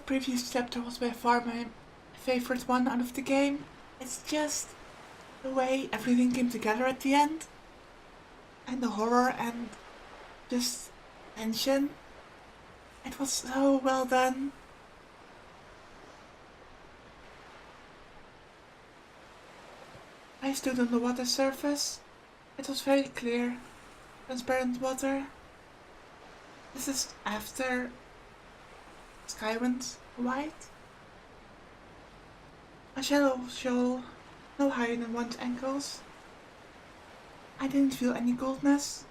previous chapter was by far my favorite one out of the game. It's just the way everything came together at the end. And the horror and just tension. It was so well done. I stood on the water surface. It was very clear, transparent water. This is after sky went white. A shallow shoal, no higher than one's ankles. I didn't feel any coldness.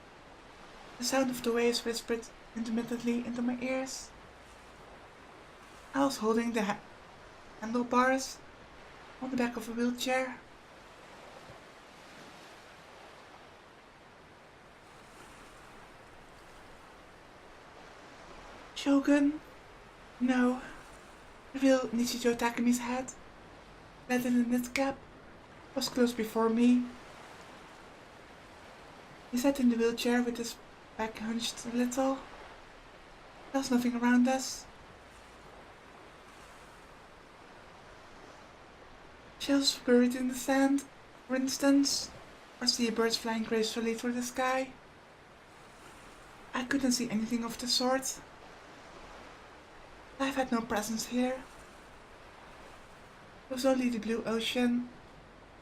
The sound of the waves whispered intermittently into my ears. I was holding the handlebars on the back of a wheelchair. Shogun? No. The real Nichijou Takemi's head, clad in a knit cap, was close before me. He sat in the wheelchair with his back hunched a little. There was nothing around us. Shells buried in the sand, for instance, or seabirds flying gracefully through the sky. I couldn't see anything of the sort. Life had no presence here. It was only the blue ocean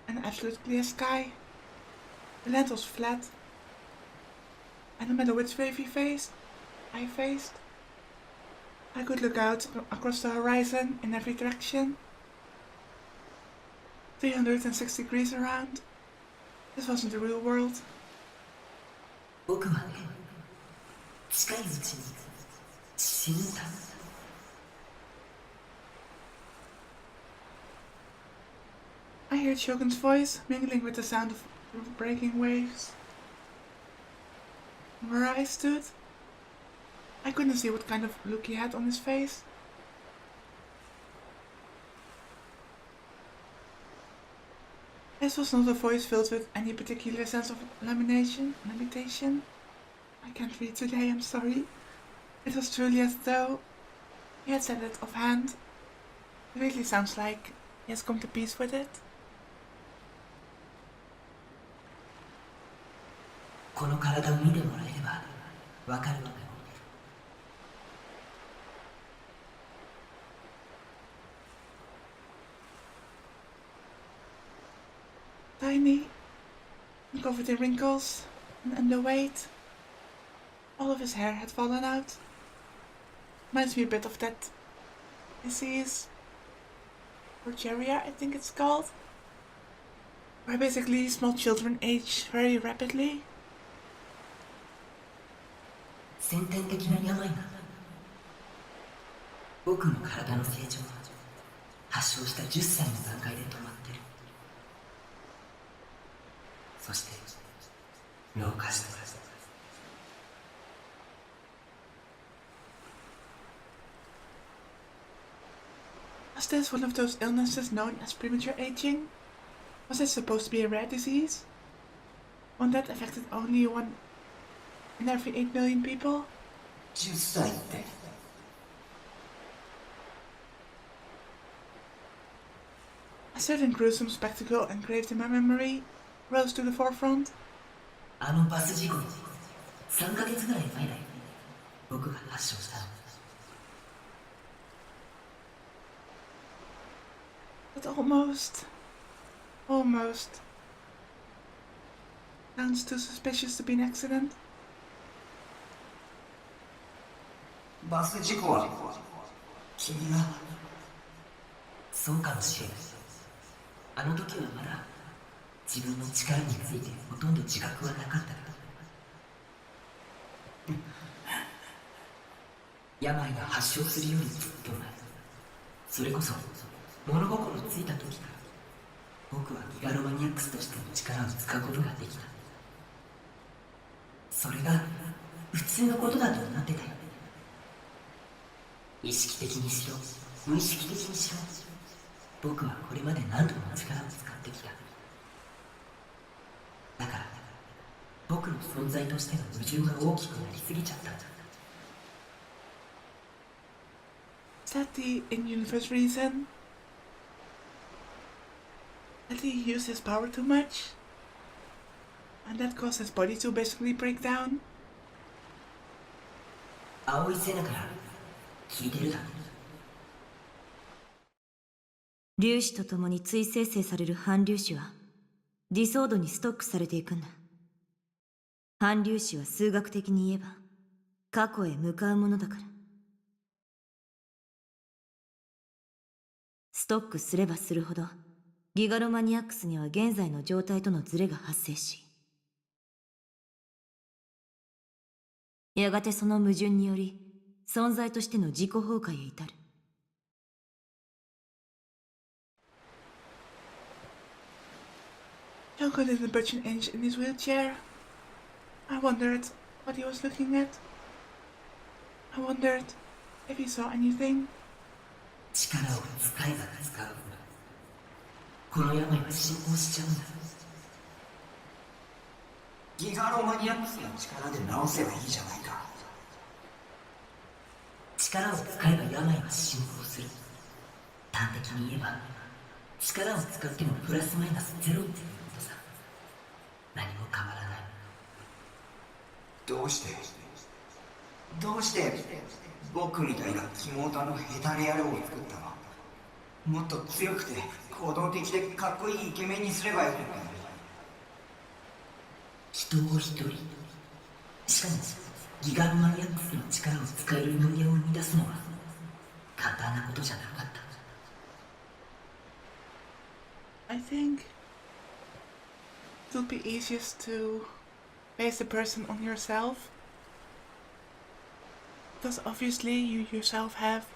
and absolute clear sky. The land was flat, and no matter which wave I faced, I could look out across the horizon in every direction. 306 degrees around. This wasn't the real world. I heard Shogun's voice mingling with the sound of breaking waves. Where I stood, I couldn't see what kind of look he had on his face. This was not a voice filled with any particular sense of limitation. I can't read today, I'm sorry. It was truly as though he had said it offhand. It really sounds like he has come to peace with it. この体を見てもらえればわかるわけ。Tiny, covered in wrinkles and underweight. All of his hair had fallen out. Reminds me a bit of that disease, progeria I think it's called, where basically small children age very rapidly. 先天的な病なんだ。僕の体の成長は発症した10歳の段階で止まってる。そして老化してる。Was this one of those illnesses known as premature aging? Was it supposed to be a rare disease? One that affected only 1 in every 8 million people? 10歳って。A certain gruesome spectacle engraved in my memory rose to the forefront. あのバス事故の3ヶ月ぐらい前だよ。僕が発症したの。But almost sounds too suspicious to be an accident. バス事故は君が。そうかもしれない。あの時はまだ自分の力についてほとんど自覚はなかったけど、病が発症するよりずっと前、それこそ物心ついた時から僕はギガロマニアックスとしての力を使うことができた。それが普通のことだと思ってたよ。意識的にしろ無意識的にしろ、僕はこれまで何度も力を使ってきた。だから僕の存在としての矛盾が大きくなりすぎちゃったんだ。that the in-universe reason? That he used his power too much? And that caused his body to basically break down? 青い背中から聞いてるだ。粒子とともに追生成される反粒子はディソードにストックされていくんだ。反粒子は数学的に言えば過去へ向かうものだから。ストックすればするほどギガロマニアックスには現在の状態とのズレが発生し、やがてその矛盾により存在としての自己崩壊へ至る。Jonko didn't budge an inch in his wheelchair. I wondered what he was looking at. I wondered if he saw anything. 力を使えば使う。この病は進行しちゃうんだ。ギガロマニアックスの力で治せばいいじゃないか。力を使えば病は進行する。端的に言えば力を使ってもプラスマイナスゼロっていうことさ。何も変わらない。どうして僕みたいな肝タのヘタレ野郎を作ったの？もっと強くて行動的でかっこいいイケメンにすればよかったのに。人を一人、しかもギガロマニアックスの力を使える人間を生み出すのは簡単なことじゃなかった。I think it would be easiest to base the person on yourself. Because obviously you yourself have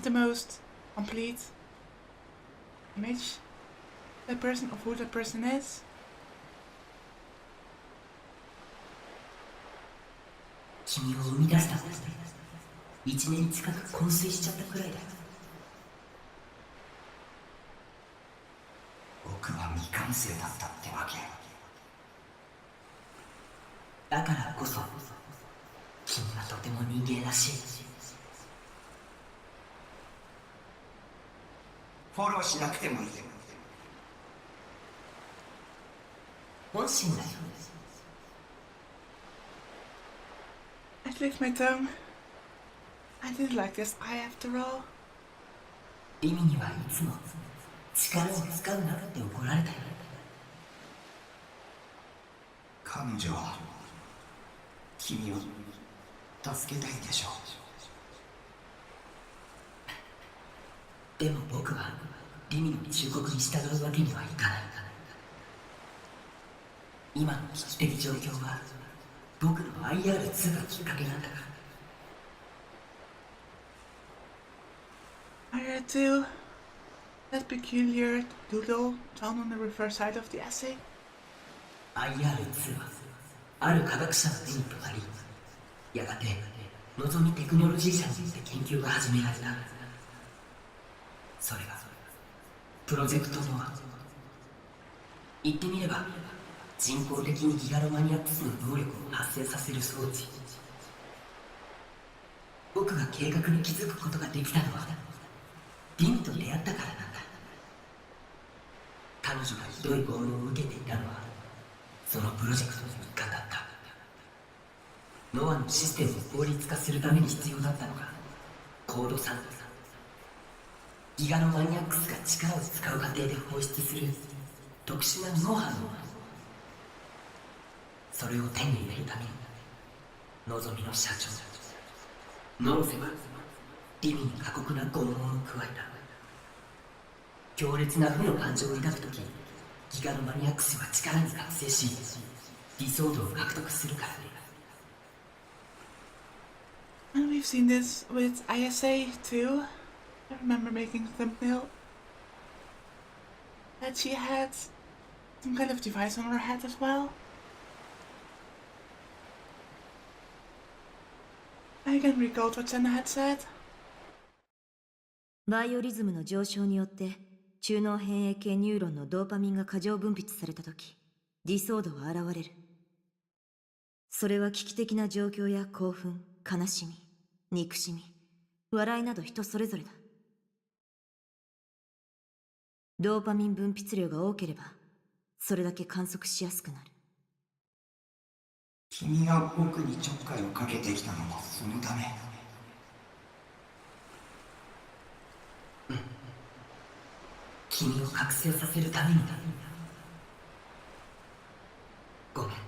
the most complete image that person of who that person is. 君を生み出したことで1年近く昏睡しちゃったくらいだよ。僕は未完成だったってわけ。だからこそ君はとても人間らしい。フォローしなくてもいい。本心だよ。I licked my tongue. I didn't like this eye after all. リミにはいつも力を使うなって怒られたよ。彼女は君を助けたいでしょう。でも僕はリミの忠告に従うわけにはいかない。今の危機的状況は僕の IR2 がきっかけなんだから。IR2, that peculiar doodle drawn on the reverse side of the essay. IR2 はある科学者の手にとなり、やがてのぞみテクノロジー社によって研究が始められた。それがプロジェクトノア。言ってみれば人工的にギガロマニアックスの能力を発生させる装置。僕が計画に気づくことができたのはリミと出会ったからなんだ。彼女がひどい拷問を受けていたのはそのプロジェクトの一環だった。ノアのシステムを効率化するために必要だったのがコード3。ギガロマニアックスが力を使う過程で放出する特殊なノウハウのそれを手に入れるためにのぞみの社長ノロセはリミに過酷な拷問を加えた。強烈な負の感情を抱くときギガロマニアックスは力に覚醒し理想度を獲得するからね。And we've seen this with ISA too. I remember making a thumbnail that she had some kind of device on her head as well. I again recalled what Senna had said. バイオリズムの上昇によって中脳変影系ニューロンのドーパミンが過剰分泌されたとき、ディソードは現れる。それは危機的な状況や興奮、悲しみ、憎しみ、笑いなど人それぞれだ。ドーパミン分泌量が多ければそれだけ観測しやすくなる。君が僕にちょっかいをかけてきたのもそのため。うん、君を覚醒させるためにだ。ごめん。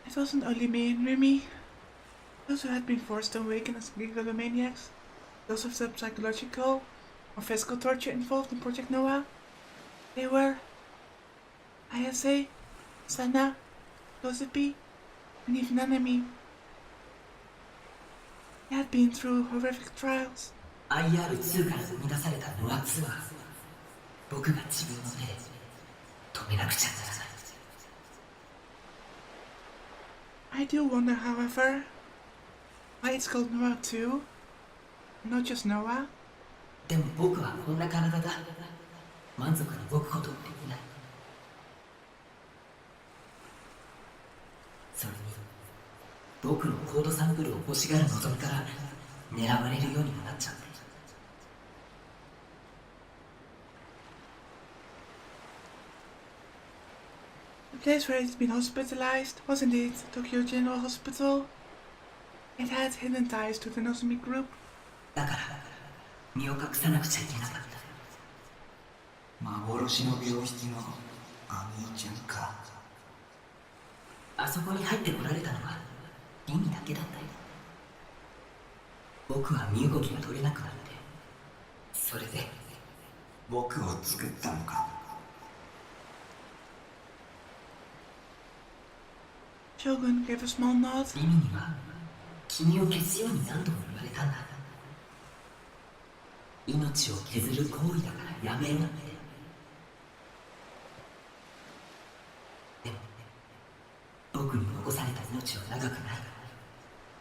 It wasn't only me and Remy. Those who had been forced to awaken as gigalomaniacs, those of the psychological or physical torture involved in Project Noah, they were ISA, Sana, Josepi, and even Enemy. They had been through horrific trials. IR2 から生み出されたノア2は僕が自分の手で止めなくちゃならない。I do wonder, however, why it's called Noah 2, and not just Noah. でも僕はこんな体だ。満足に動くこともできない。それに僕のコードサンプルを欲しがる望みから狙われるようにもなっちゃって。The place where he'd been hospitalized was indeed Tokyo General Hospital. It had hidden ties to the Nozomi group. だから身を隠さなくちゃいけなかった。幻の病室のアミーちゃんか。あそこに入ってこられたのはリミだけだったよ。僕は身動きが取れなくなって、それで僕を作ったのか。Shogun gave a small nod. リミには君を消すように何度も言われたんだ。命を削る行為だからやめろって。でも僕に残された命は長くない。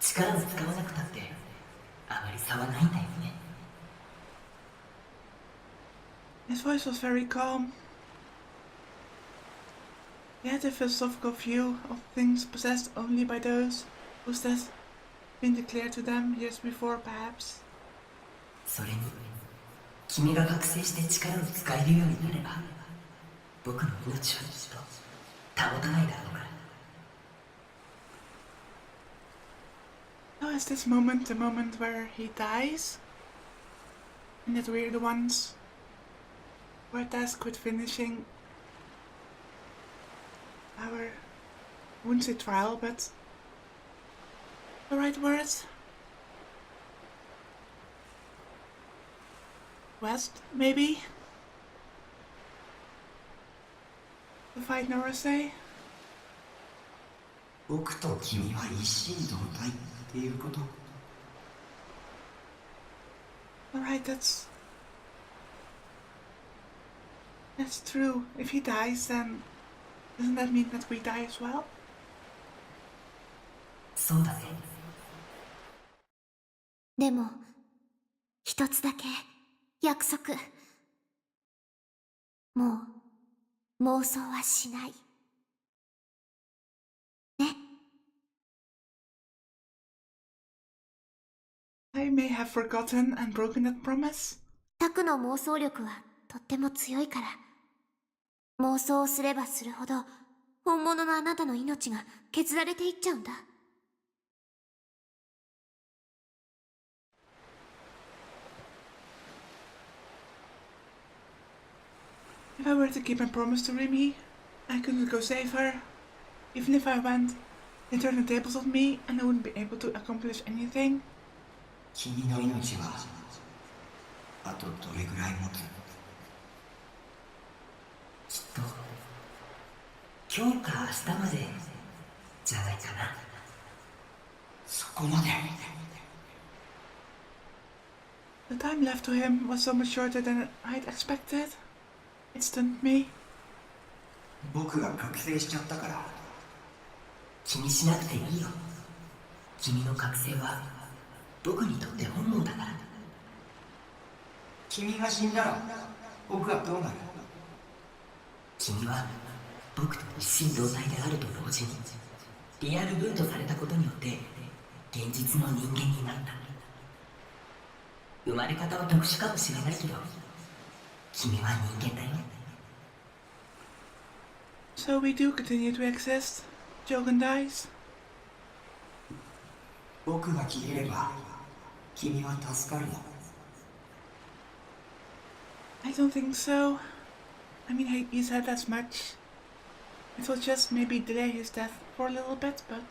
力を使わなくたってあまり差はないんだよね。His voice was very calm. He had a philosophical view of things possessed only by those whose death had been declared to them years before, perhaps. それに君が覚醒して力を使えるようになれば僕の命はずっと保たないだろうから。Now is this moment the moment where he dies? And that we're the ones who are tasked with finishing our, I wouldn't say trial, but the right words? West, maybe? To fight Norosei? 僕と君は一心同体っていうこと。Alright, that's true. If he dies, then doesn't that mean that we die as well? そうだね。でも一つだけ約束。もう妄想はしない。ね。I may have forgotten and broken that promise. タクの妄想力はとっても強いから、妄想をすればするほど本物のあなたの命が削られていっちゃうんだ。If I were to keep my promise to Remy, I couldn't go save her. Even if I went, they'd turn the tables on me and I wouldn't be able to accomplish anything. 君の命はあとどれぐらい持つ？きっと今日か明日までじゃないかな。そこまで。The time left to him was so much shorter than I'd expected. It stunned me. 僕が覚醒しちゃったから気にしなくていいよ。君の覚醒は僕にとって本望だから。君が死んだら僕はどうなる？君は僕と一心同体であると同時にリアル分とされたことによって現実の人間になった。生まれ方は特殊かもしれないけど君は人間だよ。 So we do continue to exist. Jogan dies. 僕が消えれば君は助かるの。 I don't think so. I mean, he said as much. It will just maybe delay his death for a little bit, but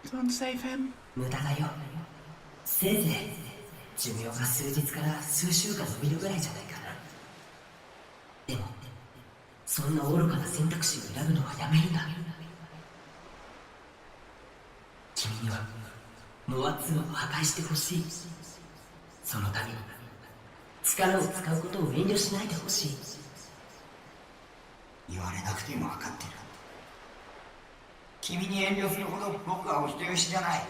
it won't save him. 無駄だよ。せいぜい寿命が数日から数週間伸びるぐらいじゃないかな。でもそんな愚かな選択肢を選ぶのはやめるんだ。君にはノア2を破壊してほしい。そのために力を使うことを遠慮しないでほしい。言われなくても分かってる。君に遠慮するほど僕はお人よしじゃない。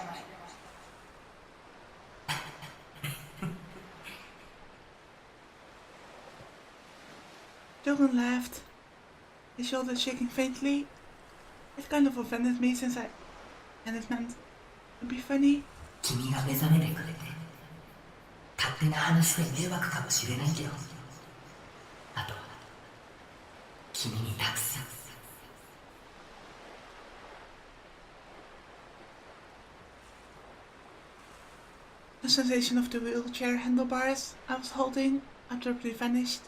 Jogan laughed, his shoulders shaking faintly. It kind of offended me and it meant to be funny. 君が目覚めてくれて勝手な話で迷惑かもしれないけど、あと君に託す。 The sensation of the wheelchair handlebars I was holding abruptly vanished.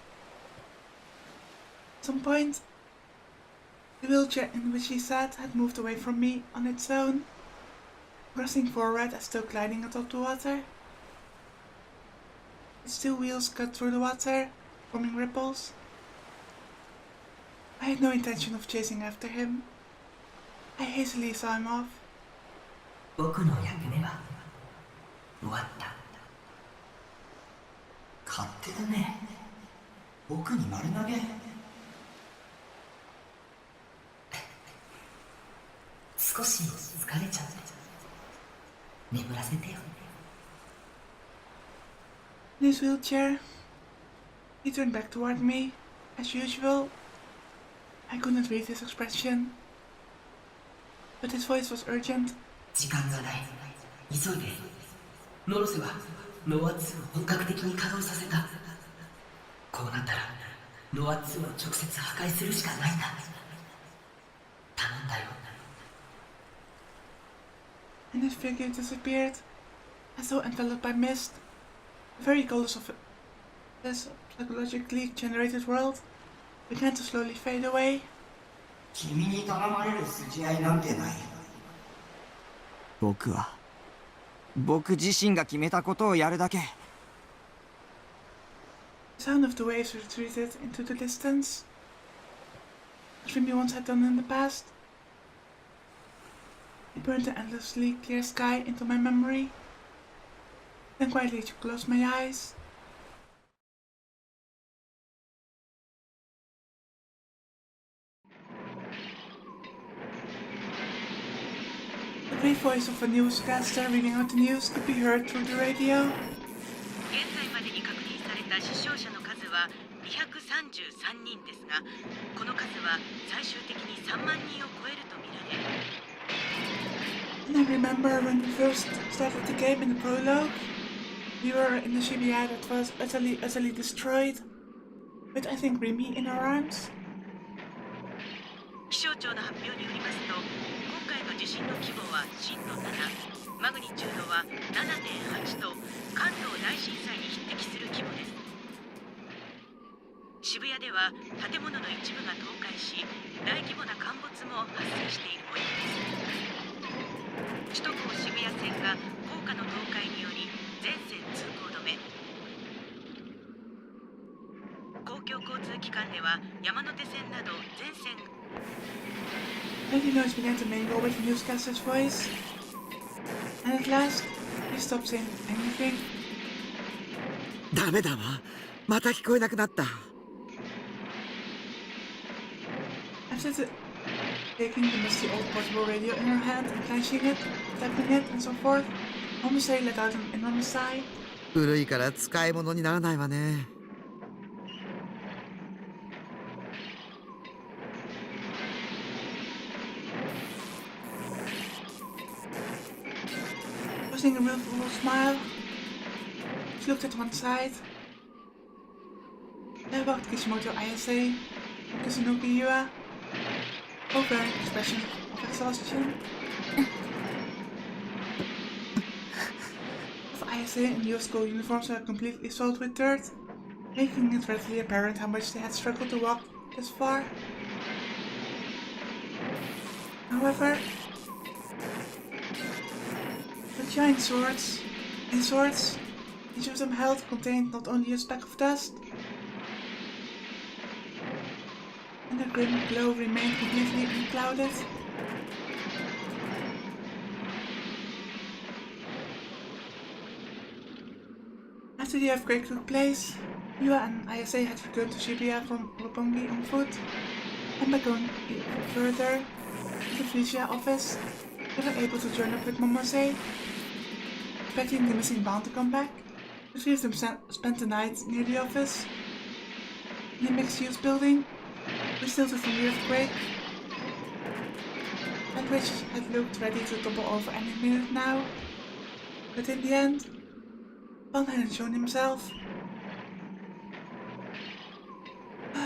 At some point, the wheelchair in which he sat had moved away from me on its own, pressing forward as though gliding atop the water. Its two wheels cut through the water, forming ripples. I had no intention of chasing after him. I hastily saw him off. 僕の役目は終わった。勝手だね。僕に丸投げ。少し疲れちゃって眠らせてよ。 In his wheelchair, he turned back toward me, as usual. I couldn't read his expression, but his voice was urgent. 時間がない。急いで。ノロセはノア2を本格的に稼働させた。こうなったらノア2を直接破壊するしかないんだ。頼んだよ。 And his figure disappeared, as though enveloped by mist. The very colors of this psychologically generated world began to slowly fade away. 君に頼まれる筋合いなんてない。僕自身が決めたことをやるだけ。 The sound of the waves retreated into the distance, as Remy once had done in the past. It burned the endlessly clear sky into my memory, then quietly closed my eyes. The brief voice of a newscaster reading out the news could be heard through the radio. 現在までに確認された死傷者の数は233人ですが、この数は最終的に3万人を超えるとみられ。 And I remember when we first started the game in the prologue, we were in the Shibuya that was utterly destroyed, with I think Remy in our arms. 気象庁の発表によりますと、今回の地震の規模は震度7、マグニチュードは 7.8 と関東大震災に匹敵する規模です。渋谷では建物の一部が倒壊し、大規模な陥没も発生している模様です。 首都高渋谷線が高架の倒壊により全線通行止め。公共交通機関では山手線など全線。 Heavy noise began to mingle with the newscaster's voice, and at last he stopped saying anything. ダメだわ。また聞こえなくなった。 After taking the musty old portable radio in her hand and clenching it, tapping it, and so forth, almost let out an enormous sigh. 古いから使い物にならないわね。beautiful smile. She looked at one side. There walked Kishimoto Ayase and Kusunoki Yua, both wearing expressions of exhaustion. Both Ayase and Yua's school uniforms were completely soiled with dirt, making it readily apparent how much they had struggled to walk this far. However, the giant swords, each of them held, contained not only a speck of dust, and the grim glow remained completely unclouded. After the earthquake took place, Yua and Ayase had returned to Shibuya from Roppongi on foot, and by going further to the Felicia office, they were able to join up with Momose. Expecting the missing bond to come back, the three of them spent the night near the office, in a mixed-use building, resilted from the earthquake, and which had looked ready to topple over any minute now. But in the end, Bond hadn't shown himself.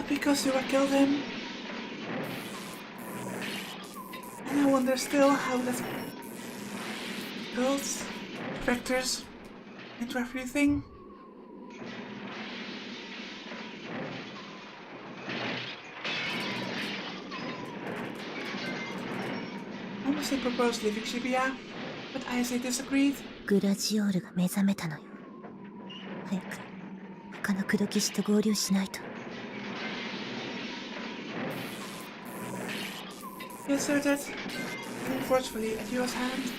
Because Yua killed him. And I wonder still how that builds factors into everything. Momose proposed leaving Shibuya, but Ayase disagreed. グラジオールが目覚めたのよ。早く他の口説き師と合流しないと。He asserted, looking forcefully at Yua's hand,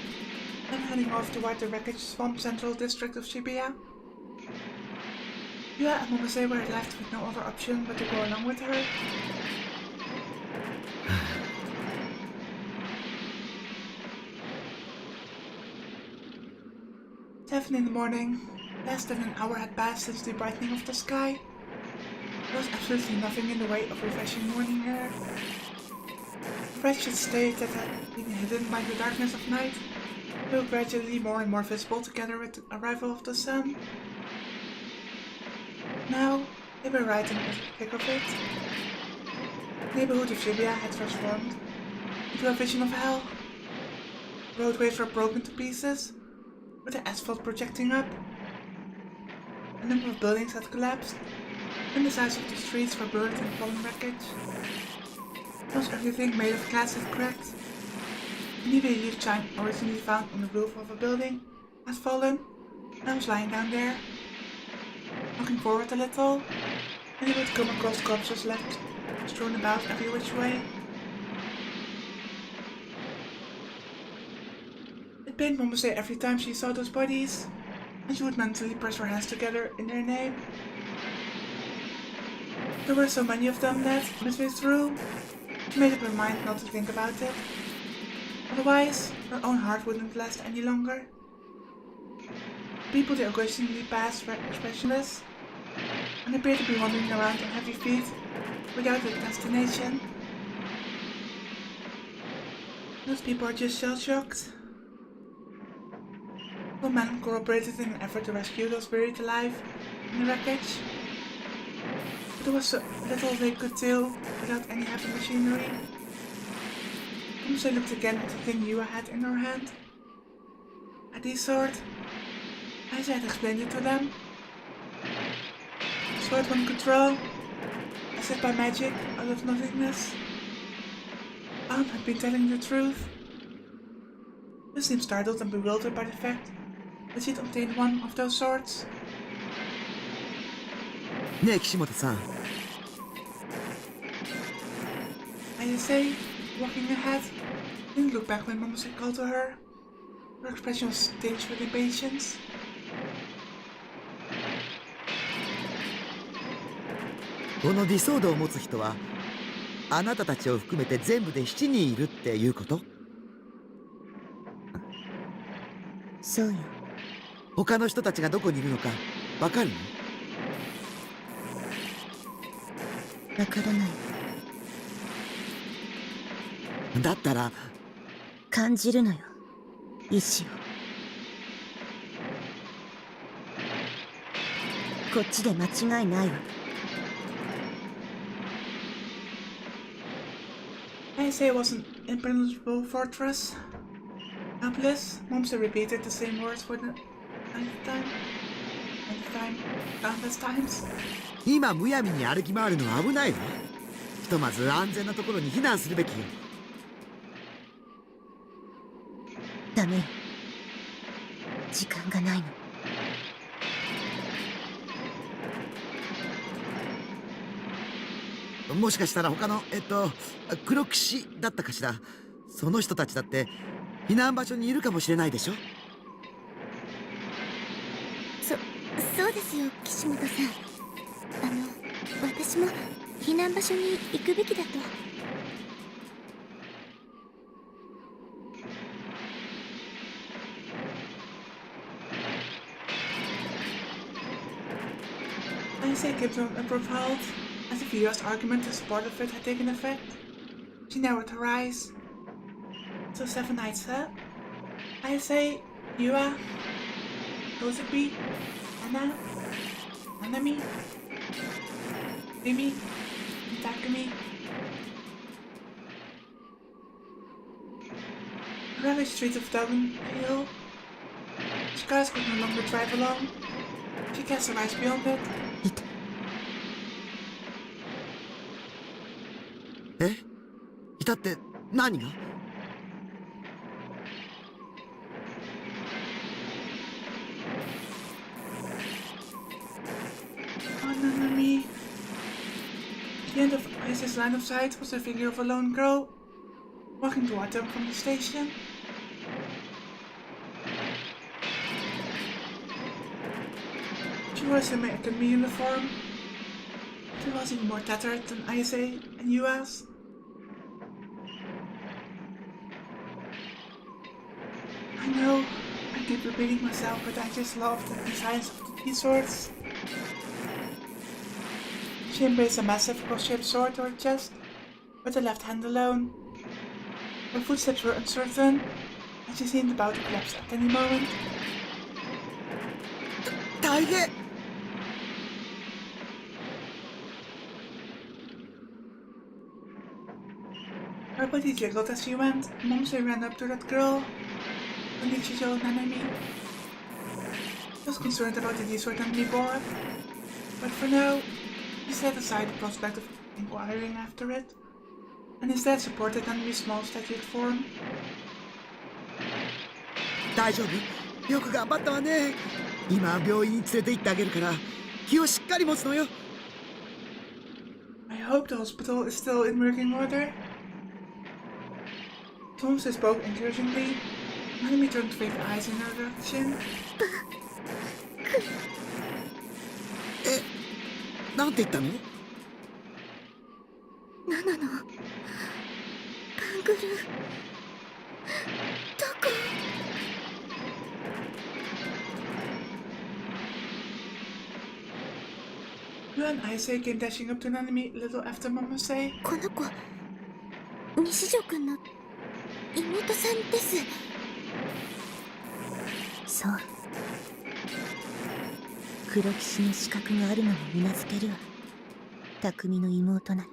and heading off toward the wreckage swamp central district of Shibuya. Yua and Momose were left with no other option but to go along with her. At 7 in the morning, less than an hour had passed since the brightening of the sky. There was absolutely nothing in the way of refreshing morning air. The wretched state that had been hidden by the darkness of night grew gradually more and more visible together with the arrival of the sun. Now, they were right in the thick of it. The neighborhood of Shibuya had transformed into a vision of hell. Roadways were broken to pieces, with the asphalt projecting up. A number of buildings had collapsed, and the sides of the streets were burned in fallen wreckage. Almost everything made of glass had cracked, and even a huge sign originally found on the roof of a building had fallen, and was lying down there. Walking forward a little, and he would come across corpses left strewn about every which way. It pained Momose every time she saw those bodies, and she would mentally press her hands together in their name. There were so many of them that, midway through, she made up her mind not to think about it. Otherwise, her own heart wouldn't last any longer. The people they occasionally passed were expressionless, and appeared to be wandering around on heavy feet, without a destination. Those people are just shell-shocked. One man cooperated in an effort to rescue those buried alive in the wreckage. But there was so little they could do without any heavy machinery. Momose looked again at the thing Yua had in her hand. A D-sword. As I had explained it to them. A sword one could draw, as if by magic, out of nothingness. Aunt had been telling the truth. They seemed startled and bewildered by the fact that she'd obtained one of those swords. ねえ岸本さん、 Ayase, walking ahead, didn't look back when Momose called to her. Her expression was tinged with impatience. このディソードを持つ人はあなたたちを含めて全部で7人いるっていうこと？そうよ。他の人たちがどこにいるのかわかるの？わからない。だったら感じるのよ、意志を。こっちで間違いないわ。I say it was an impenetrable fortress. Helpless, Momsen repeated the same words for the ninth time. Countless times. 今むやみに歩き回るのは危ないわ。ひとまず安全なところに避難するべきよ。ダメよ。時間がないの。もしかしたら他の黒騎士だったかしら。その人たちだって避難場所にいるかもしれないでしょ。そうですよ、岸本さん。私も避難場所に行くべきだと。I say kept on approved, as if Yua's argument in support of it had taken effect. She narrowed her eyes. So 7 nights, huh? I say, Yua, Kozuki, Anna, Nanami, Mimi, Takumi. The ravaged streets of Dublin Hill. She cars could no longer drive alone. She cast her eyes beyond it. いたって何が？ Oh, Nanami. At the end of Isis' line of sight was the figure of a lone girl, walking toward them from the station. She was in my academy uniform. She was even more tattered than Isa and Yua's. I know, I keep repeating myself, but I just love the designs of these swords. She embraced a massive cross-shaped sword to her chest, with the left hand alone. Her footsteps were uncertain, and she seemed about to collapse at any moment. 大変！ Her body jiggled as she went. Momse ran up to that girl. When did she show Nanami? She was concerned about the D-sword Nanami bore, but for now, she set aside the prospect of inquiring after it, and instead supported Nanami's small statued form. 大丈夫？よく頑張ったわね。今病院に連れて行ってあげるから気をしっかり持つのよ。I hope the hospital is still in working order. Thomas spoke encouragingly. Nanami turned fake eyes in her direction. なんて言ったの7のバングルどこ？ You and Ise came dashing up to Nanami a little after Momose. この子西条くんの妹さんです。そう。黒騎士の資格があるのも頷けるわ。匠の妹なら。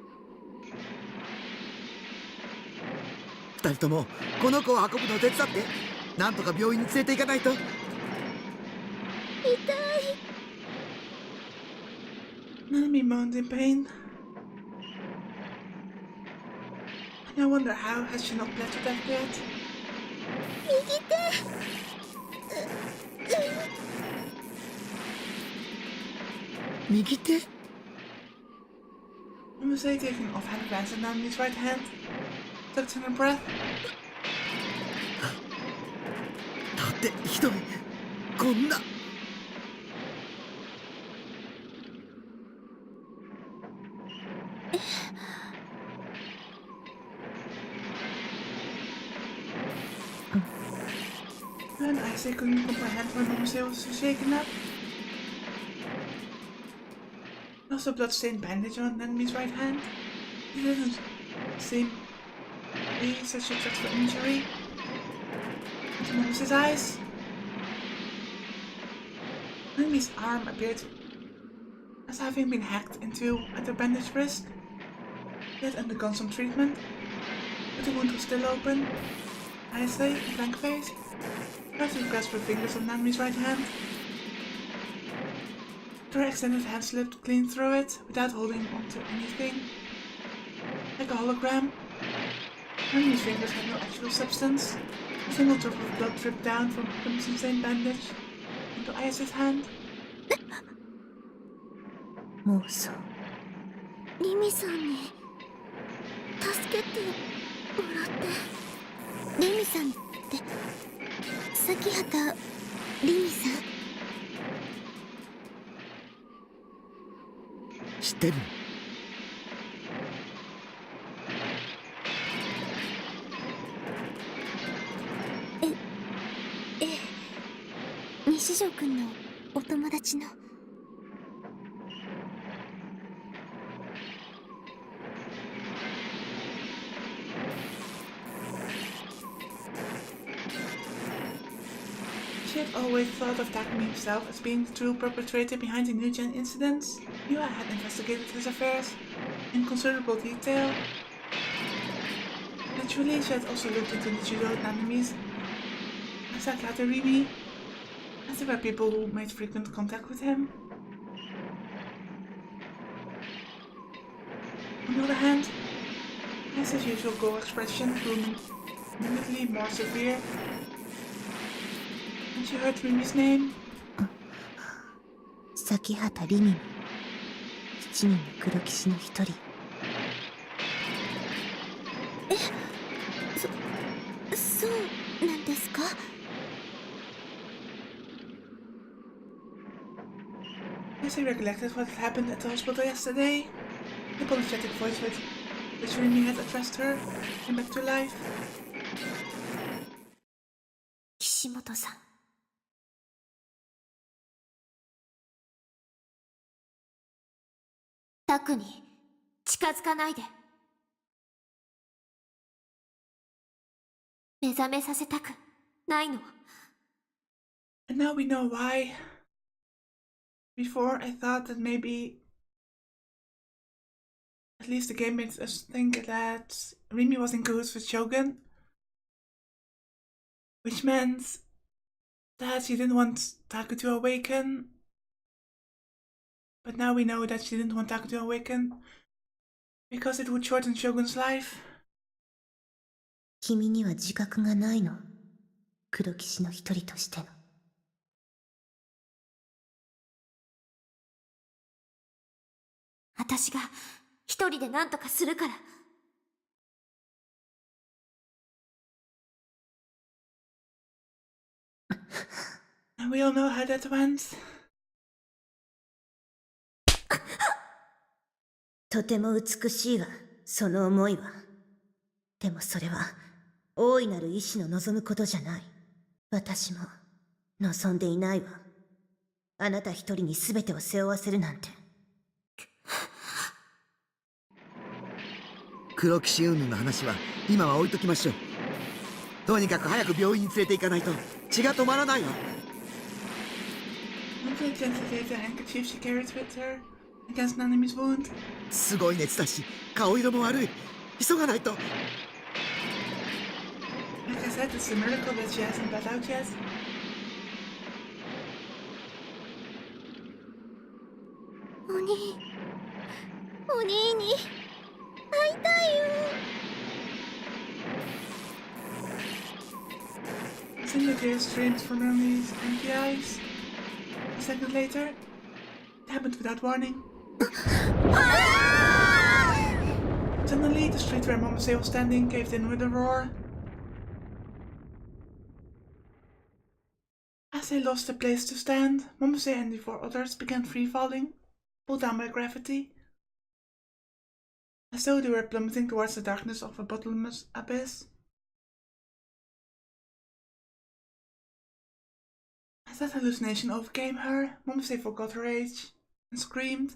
二人ともこの子を運ぶのを手伝って。なんとか病院に連れて行かないと。痛い。Nanami moaned in pain. And I wonder how has she not bled to death yet? 右手。右手？ Momose taking an offhand glance at Nanami's right hand, tucked in her breath. だってひどい。こんな。You and Ise couldn't comprehend why Momose was so shaken up. There was a blood-stained bandage on Nanami's right hand. It didn't seem to be such a dreadful injury. Into Momose's eyes. Nanami's arm appeared as having been hacked into at her bandaged wrist. She had undergone some treatment, but the wound was still open. Ayase, a blank face, tried to grasp her fingers on Nanami's right hand. Her extended hand slipped clean through it without holding onto anything. Like a hologram, Nanami's fingers had no actual substance. A single drop of blood dripped down from the crimson-stained bandage into Ayase's hand. 妄想。リミさんに助けてもらって。リミさんって崎畑リミさん。知ってるの？ええ、西条くんのお友達の。She had always thought of Takumi himself as being the true perpetrator behind the New Gen incidents. Miwa had investigated his affairs in considerable detail. Naturally, she had also looked into the judo Nanami's Asakata Rimi, as there were people who made frequent contact with him. On the other hand, as his usual goal expression grew minutely more severe, when she heard Rimi's name. 崎畑リミも7人の黒騎士の一人。そうなんですか。As he recollected what had happened at the hospital yesterday, the apologetic voice with which Rimi had addressed her came back to life. 岸本さん。タクに近づかないで。目覚めさせたくないの。And now we know why. Before I thought that maybe at least the game made us think that Rimi was in cahoots with Shogun, which meant that she didn't want Taku to awaken. But now we know that she didn't want Taku to awaken because it would shorten Shogun's life. 君には自覚がないの。黒騎士の一人としての。私が一人で何とかするから。And we all know how that went. とても美しいわ、その思いは。でもそれは大いなる意志の望むことじゃない。私も望んでいないわ。あなた一人に全てを背負わせるなんて。黒騎士云々の話は今は置いときましょう。とにかく早く病院に連れて行かないと血が止まらないわ。Monthly gently laid the handkerchief she carried with her against Nanami's wound. すごい熱だし顔色も悪い。急がないと。 Like I said, it's a miracle that she hasn't bled out yet. お兄に会いたいよ。A single tear streamed from Nanami's empty eyes. A second later, it happened without warning. Suddenly, the street where Momose was standing caved in with a roar. As they lost their place to stand, Momose and the four others began free-falling, pulled down by gravity, as though they were plummeting towards the darkness of a bottomless abyss. As that hallucination overcame her, Momose forgot her age and screamed,